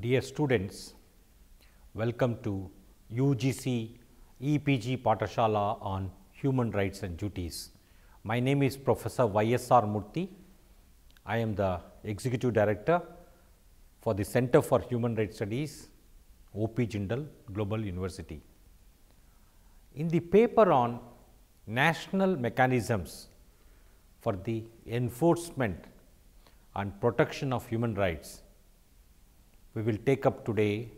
Dear students, welcome to UGC EPG Pathashala on Human Rights and Duties. My name is Professor YSR Murthy. I am the Executive Director for the Center for Human Rights Studies, OP Jindal Global University. In the paper on national mechanisms for the enforcement and protection of human rights, we will take up today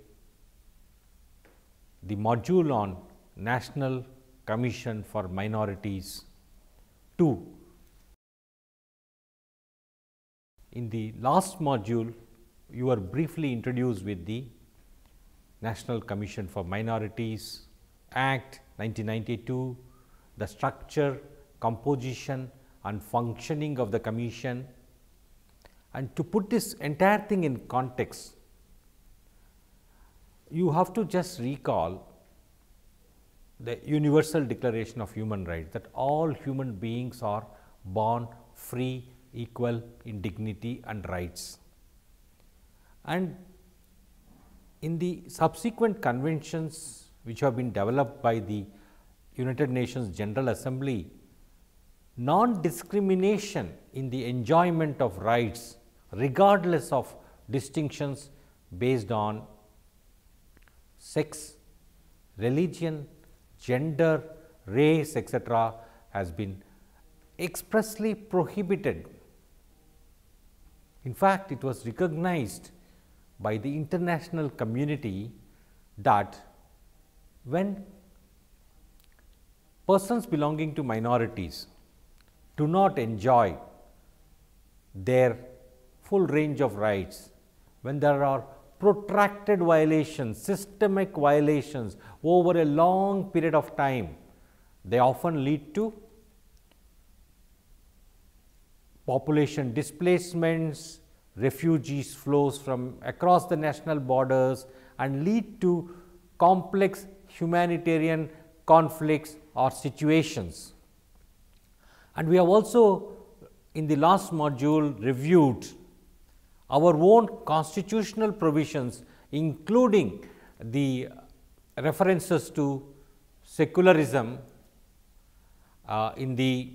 the module on National Commission for Minorities 2. In the last module, you were briefly introduced with the National Commission for Minorities Act 1992, the structure, composition and functioning of the Commission. And to put this entire thing in context, you have to just recall the Universal Declaration of Human Rights, that all human beings are born free, equal in dignity and rights. And in the subsequent conventions which have been developed by the United Nations General Assembly, non-discrimination in the enjoyment of rights regardless of distinctions based on sex, religion, gender, race, etc. has been expressly prohibited. In fact, it was recognized by the international community that when persons belonging to minorities do not enjoy their full range of rights, when there are protracted violations, systemic violations over a long period of time, they often lead to population displacements, refugees flows from across the national borders and lead to complex humanitarian conflicts or situations. And we have also in the last module reviewed our own constitutional provisions, including the references to secularism in the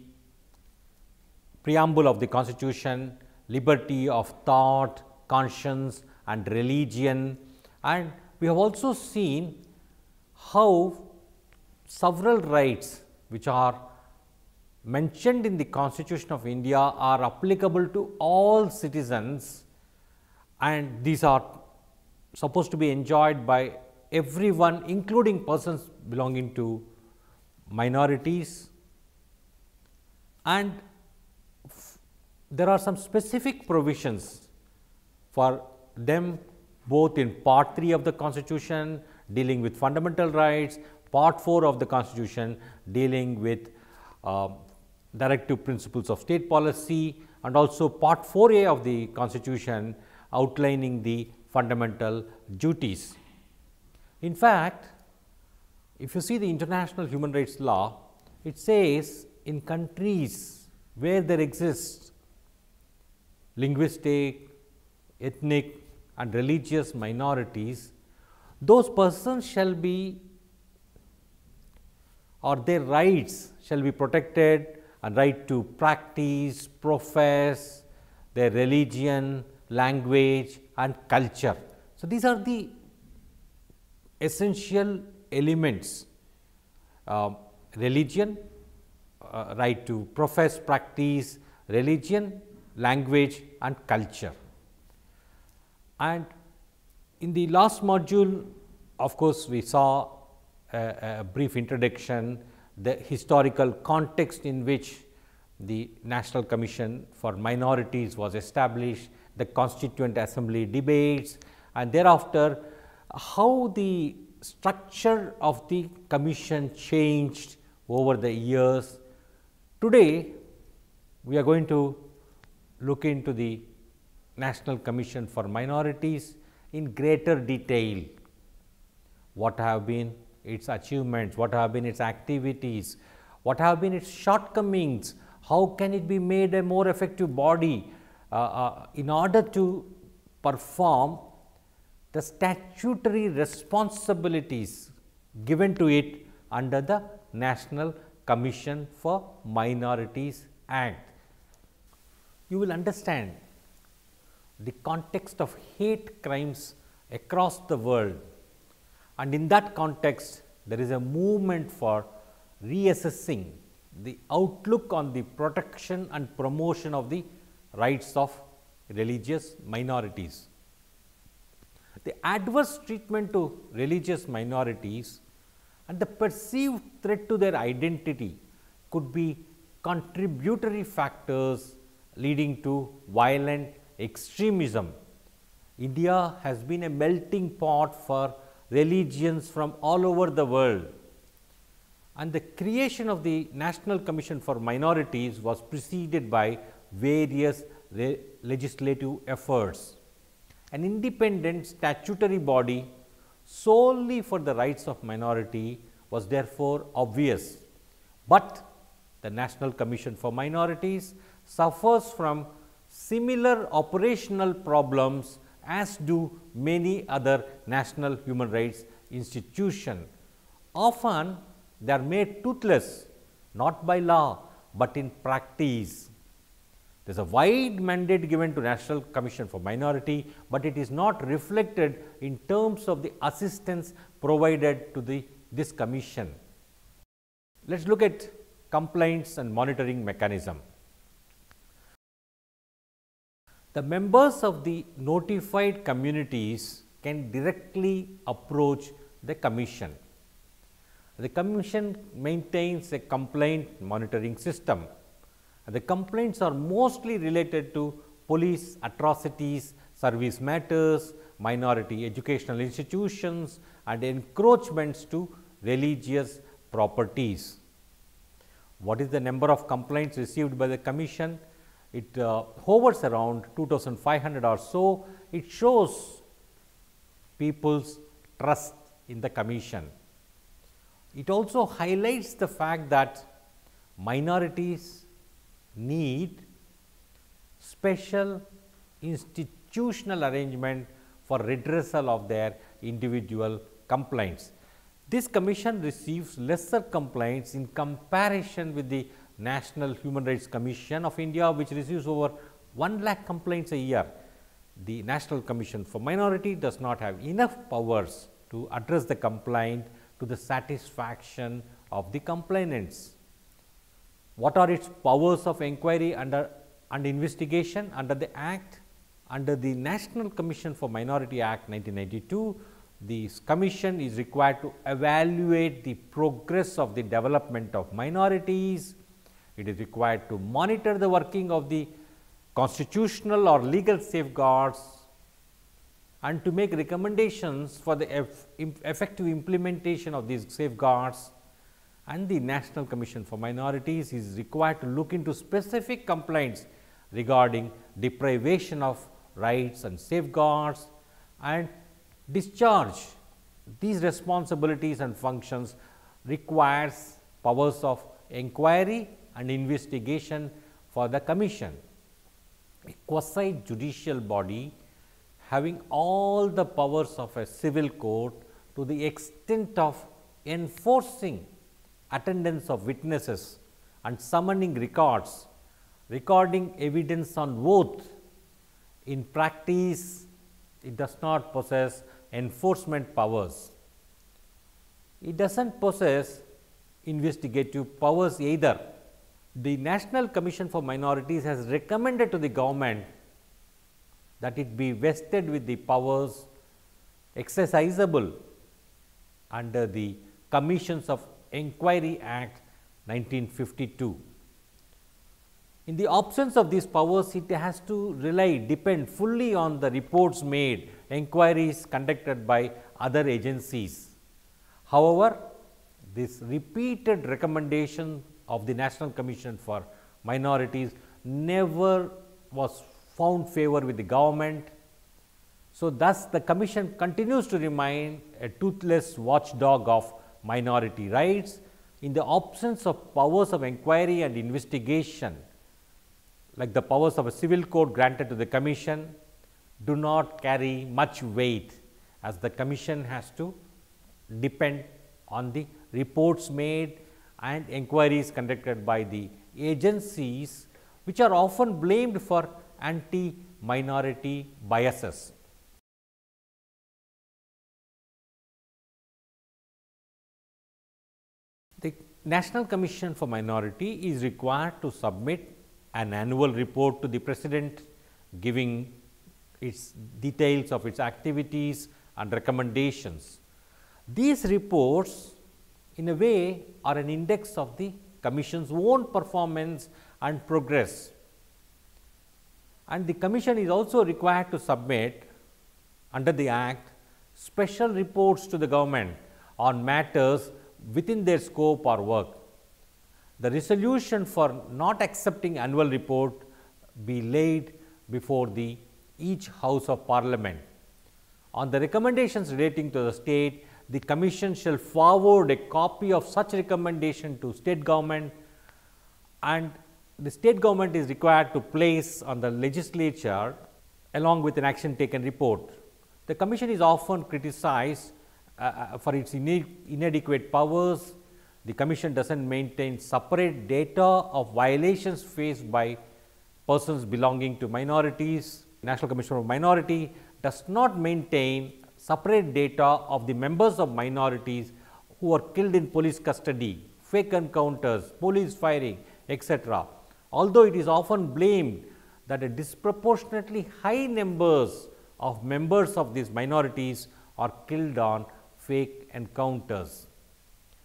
preamble of the Constitution, liberty of thought, conscience and religion. And we have also seen how several rights which are mentioned in the Constitution of India are applicable to all citizens, and these are supposed to be enjoyed by everyone, including persons belonging to minorities. And there are some specific provisions for them both in Part 3 of the Constitution dealing with fundamental rights, Part 4 of the Constitution dealing with directive principles of state policy, and also Part 4A of the Constitution outlining the fundamental duties. In fact, if you see the international human rights law, it says in countries where there exists linguistic, ethnic and religious minorities, those persons shall be, or their rights shall be protected, and right to practice, profess their religion, language and culture. So, these are the essential elements: religion, right to profess, practice religion, language and culture. And in the last module, of course, we saw a brief introduction, the historical context in which the National Commission for Minorities was established, the Constituent Assembly debates, and thereafter how the structure of the Commission changed over the years. Today, we are going to look into the National Commission for Minorities in greater detail. What have been its achievements, what have been its activities, what have been its shortcomings, how can it be made a more effective body in order to perform the statutory responsibilities given to it under the National Commission for Minorities Act. You will understand the context of hate crimes across the world, and in that context there is a movement for reassessing the outlook on the protection and promotion of the rights of religious minorities. The adverse treatment to religious minorities and the perceived threat to their identity could be contributory factors leading to violent extremism. India has been a melting pot for religions from all over the world, and the creation of the National Commission for Minorities was preceded by various legislative efforts. An independent statutory body solely for the rights of minority was therefore obvious, but the National Commission for Minorities suffers from similar operational problems as do many other national human rights institutions. Often they are made toothless not by law, but in practice. There is a wide mandate given to National Commission for Minority, but it is not reflected in terms of the assistance provided to this commission. Let us look at complaints and monitoring mechanism. The members of the notified communities can directly approach the commission. The commission maintains a complaint monitoring system. The complaints are mostly related to police atrocities, service matters, minority educational institutions and encroachments to religious properties. What is the number of complaints received by the commission? It hovers around 2,500 or so. It shows people's trust in the commission. It also highlights the fact that minorities need special institutional arrangement for redressal of their individual complaints. This commission receives lesser complaints in comparison with the National Human Rights Commission of India, which receives over 1 lakh complaints a year. The National Commission for Minority does not have enough powers to address the complaint to the satisfaction of the complainants. What are its powers of inquiry and investigation under the Act? Under the National Commission for Minority Act 1992, this commission is required to evaluate the progress of the development of minorities. It is required to monitor the working of the constitutional or legal safeguards and to make recommendations for the effective implementation of these safeguards. And the National Commission for Minorities is required to look into specific complaints regarding deprivation of rights and safeguards and discharge these responsibilities and functions requires powers of inquiry and investigation for the commission. A quasi judicial body having all the powers of a civil court to the extent of enforcing attendance of witnesses and summoning records, recording evidence on oath. In practice, it does not possess enforcement powers. It does not possess investigative powers either. The National Commission for Minorities has recommended to the government that it be vested with the powers exercisable under the Commissions of Inquiry Act 1952. In the absence of these powers, it has to depend fully on the reports made, inquiries conducted by other agencies. However, this repeated recommendation of the National Commission for Minorities never was found favor with the government. So, thus the commission continues to remain a toothless watchdog of minority rights in the absence of powers of inquiry and investigation, like the powers of a civil court granted to the commission, do not carry much weight. as the commission has to depend on the reports made and inquiries conducted by the agencies, which are often blamed for anti-minority biases. The National Commission for Minority is required to submit an annual report to the President, giving its details of its activities and recommendations. These reports in a way are an index of the Commission's own performance and progress, and the Commission is also required to submit under the Act special reports to the government on matters within their scope or work. The resolution for not accepting annual report be laid before each House of Parliament. On the recommendations relating to the state, the Commission shall forward a copy of such recommendation to state government, and the state government is required to place on the legislature along with an action taken report. The Commission is often criticized for its inadequate powers. The Commission does not maintain separate data of violations faced by persons belonging to minorities. National Commission for Minority does not maintain separate data of the members of minorities who were killed in police custody, fake encounters, police firing, etc. Although it is often blamed that a disproportionately high numbers of members of these minorities are killed on fake encounters.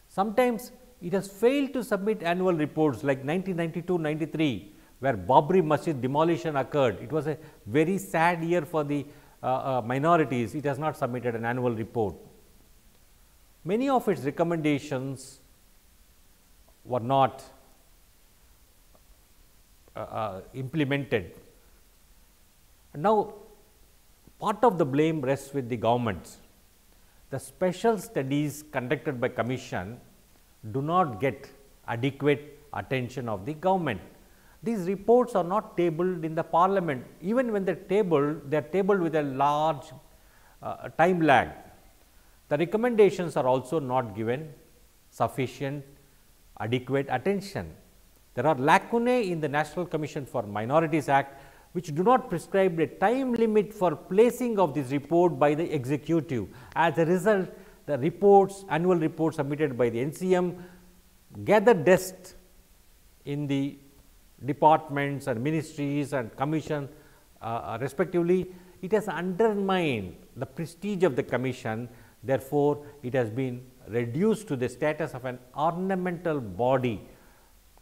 Sometimes it has failed to submit annual reports like 1992-93, where Babri Masjid demolition occurred. It was a very sad year for the minorities. It has not submitted an annual report. Many of its recommendations were not implemented. Now, part of the blame rests with the governments. The special studies conducted by Commission do not get adequate attention of the government. These reports are not tabled in the Parliament. Even when they are tabled with a large time lag. The recommendations are also not given sufficient adequate attention. There are lacunae in the National Commission for Minorities Act, which do not prescribe a time limit for placing of this report by the executive. As a result, the reports, annual reports submitted by the NCM gather dust in the departments and ministries and commission respectively. It has undermined the prestige of the Commission. Therefore, it has been reduced to the status of an ornamental body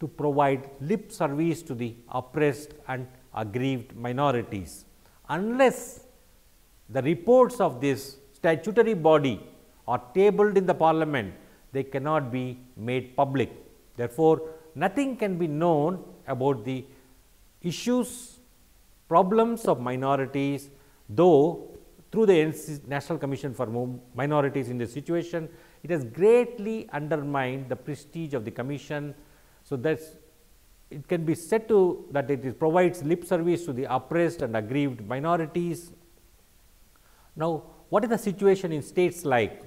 to provide lip service to the oppressed and aggrieved minorities. Unless the reports of this statutory body are tabled in the Parliament, they cannot be made public. Therefore, nothing can be known about the issues, problems of minorities, though through the National Commission for Minorities in this situation, it has greatly undermined the prestige of the Commission. So, that it can be said to that it provides lip service to the oppressed and aggrieved minorities. Now, what is the situation in states like?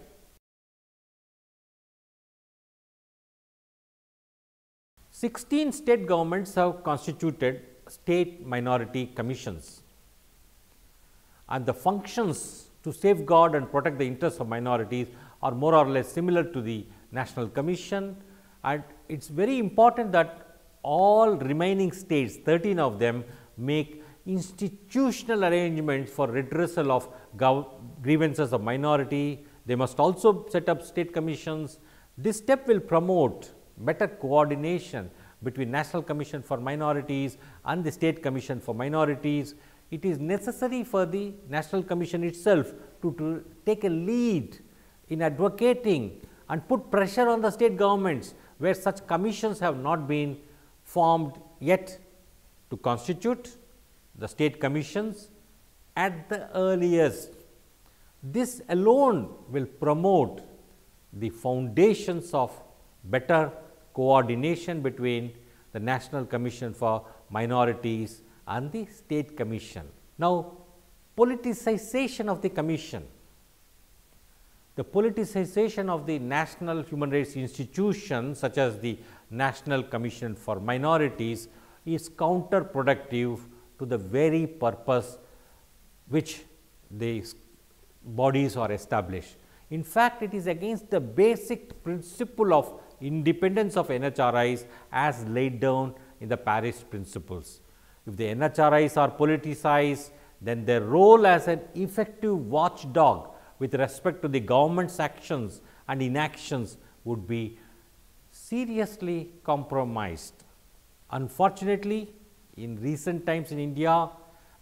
Sixteen state governments have constituted state minority commissions, and the functions to safeguard and protect the interests of minorities are more or less similar to the National Commission. And it is very important that all remaining states, 13 of them, make institutional arrangements for redressal of grievances of minority. They must also set up state commissions. This step will promote better coordination between National Commission for Minorities and the State Commission for Minorities. It is necessary for the National Commission itself to take a lead in advocating and put pressure on the state governments where such commissions have not been formed yet, to constitute the state commissions at the earliest. This alone will promote the foundations of better coordination between the National Commission for Minorities and the State Commission. Now, politicization of the Commission. The politicization of the national human rights institutions such as the National Commission for Minorities is counterproductive to the very purpose which these bodies are established. In fact, it is against the basic principle of independence of NHRIs as laid down in the Paris Principles. If the NHRIs are politicized, then their role as an effective watchdog with respect to the government's actions and inactions would be seriously compromised. Unfortunately, in recent times in India,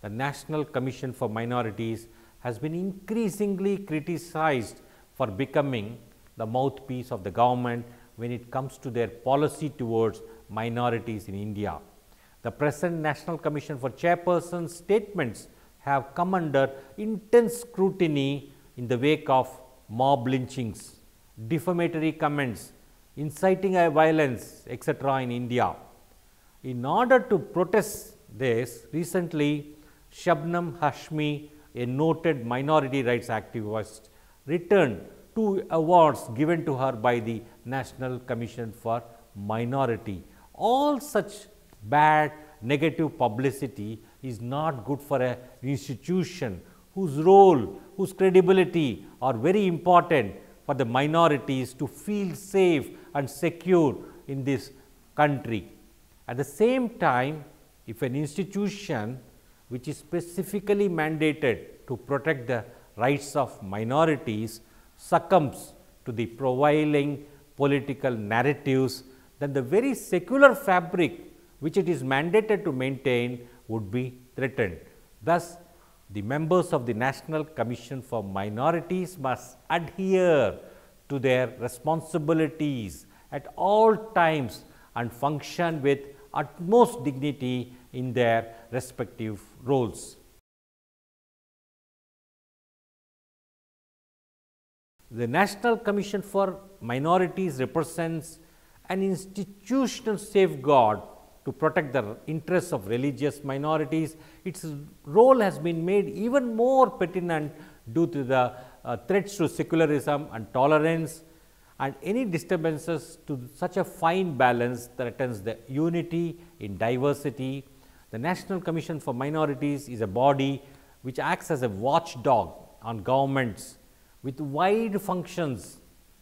the National Commission for Minorities has been increasingly criticized for becoming the mouthpiece of the government when it comes to their policy towards minorities in India. The present National Commission for Chairperson's statements have come under intense scrutiny in the wake of mob lynchings, defamatory comments, inciting violence, etc. in India. In order to protest this, recently Shabnam Hashmi, a noted minority rights activist, returned 2 awards given to her by the National Commission for Minority. All such bad negative publicity is not good for an institution whose role, whose credibility are very important for the minorities to feel safe and secure in this country. At the same time, if an institution which is specifically mandated to protect the rights of minorities succumbs to the prevailing political narratives, then the very secular fabric which it is mandated to maintain would be threatened. Thus, the members of the National Commission for Minorities must adhere to their responsibilities at all times and function with utmost dignity in their respective roles. The National Commission for Minorities represents an institutional safeguard to protect the interests of religious minorities. Its role has been made even more pertinent due to the threats to secularism and tolerance, and any disturbances to such a fine balance threatens the unity in diversity. The National Commission for Minorities is a body which acts as a watchdog on governments with wide functions,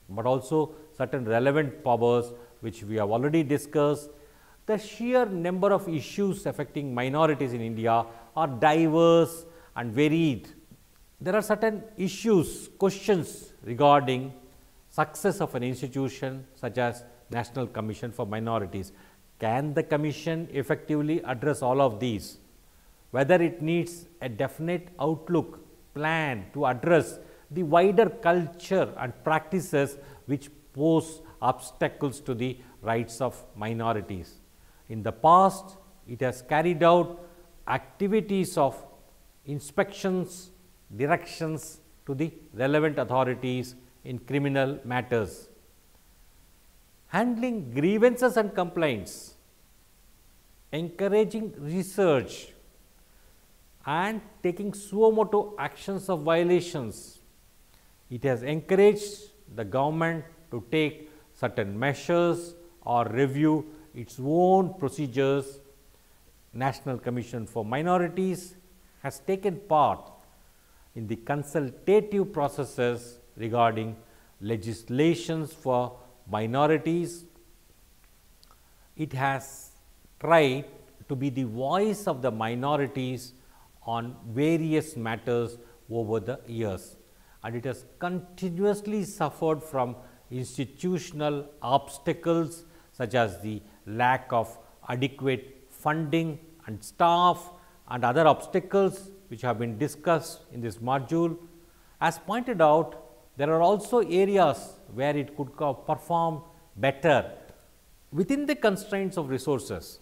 but also certain relevant powers which we have already discussed. The sheer number of issues affecting minorities in India are diverse and varied. There are certain issues, questions regarding success of an institution such as National Commission for Minorities. Can the Commission effectively address all of these? Whether it needs a definite outlook plan to address the wider culture and practices which pose obstacles to the rights of minorities. In the past, it has carried out activities of inspections, directions to the relevant authorities in criminal matters, handling grievances and complaints, encouraging research and taking suo motu actions of violations. It has encouraged the government to take certain measures or review its own procedures. National Commission for Minorities has taken part in the consultative processes regarding legislations for minorities. It has tried to be the voice of the minorities on various matters over the years, and it has continuously suffered from institutional obstacles such as the lack of adequate funding and staff and other obstacles which have been discussed in this module. As pointed out, there are also areas where it could perform better within the constraints of resources.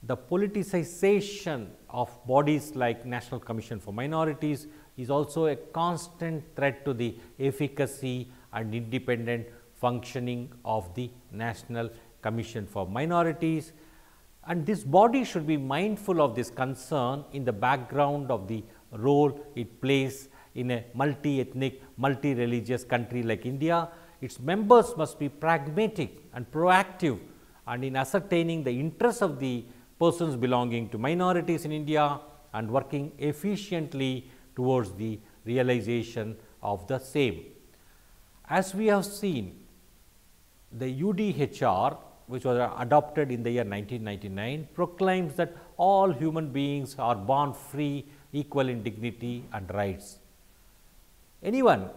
The politicization of bodies like National Commission for Minorities is also a constant threat to the efficacy and independent functioning of the National Commission for Minorities, and this body should be mindful of this concern in the background of the role it plays in a multi-ethnic, multi-religious country like India. Its members must be pragmatic and proactive and in ascertaining the interests of the persons belonging to minorities in India and working efficiently towards the realization of the same. As we have seen, the UDHR, which was adopted in the year 1999, proclaims that all human beings are born free, equal in dignity and rights. Anyone,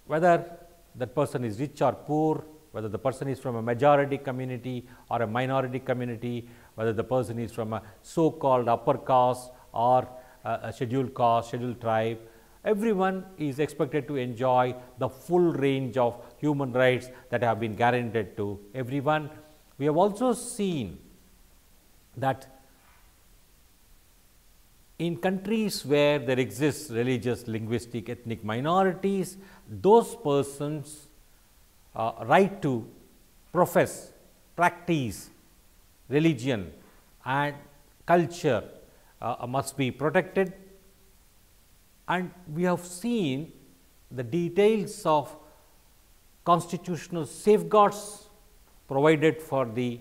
whether that person is rich or poor, whether the person is from a majority community or a minority community, whether the person is from a so-called upper caste or a scheduled caste, scheduled tribe, everyone is expected to enjoy the full range of human rights that have been guaranteed to everyone. We have also seen that in countries where there exists religious, linguistic, ethnic minorities, those persons' right to profess, practice religion and culture must be protected. And we have seen the details of constitutional safeguards provided for the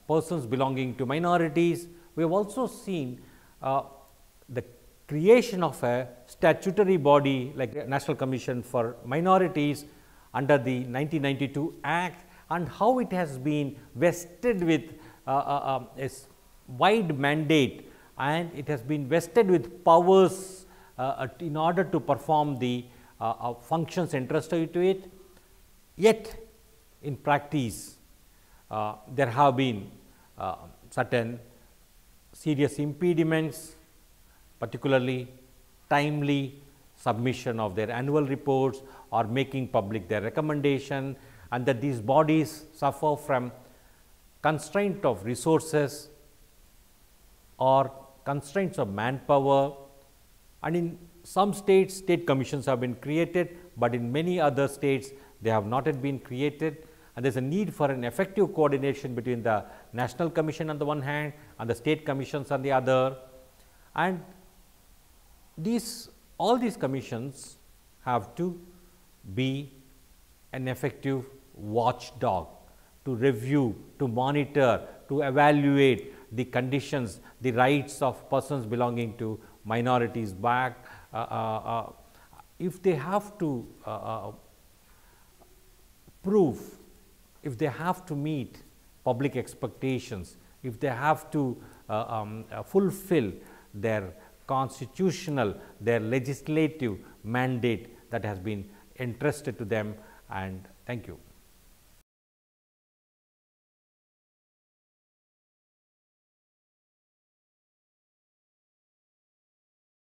persons belonging to minorities. We have also seen the creation of a statutory body like the National Commission for Minorities under the 1992 Act, and how it has been vested with a wide mandate, and it has been vested with powers in order to perform the functions entrusted to it. Yet in practice there have been certain serious impediments, particularly timely submission of their annual reports or making public their recommendation, and that these bodies suffer from constraint of resources or constraints of manpower. And in some states, state commissions have been created, but in many other states they have not yet been created, and there is a need for an effective coordination between the National Commission on the one hand and the state commissions on the other. And all these commissions have to be an effective watchdog to review, to monitor, to evaluate the conditions, the rights of persons belonging to minorities back. If they have to prove, if they have to meet public expectations, if they have to fulfill their constitutional, their legislative mandate that has been entrusted to them. And thank you.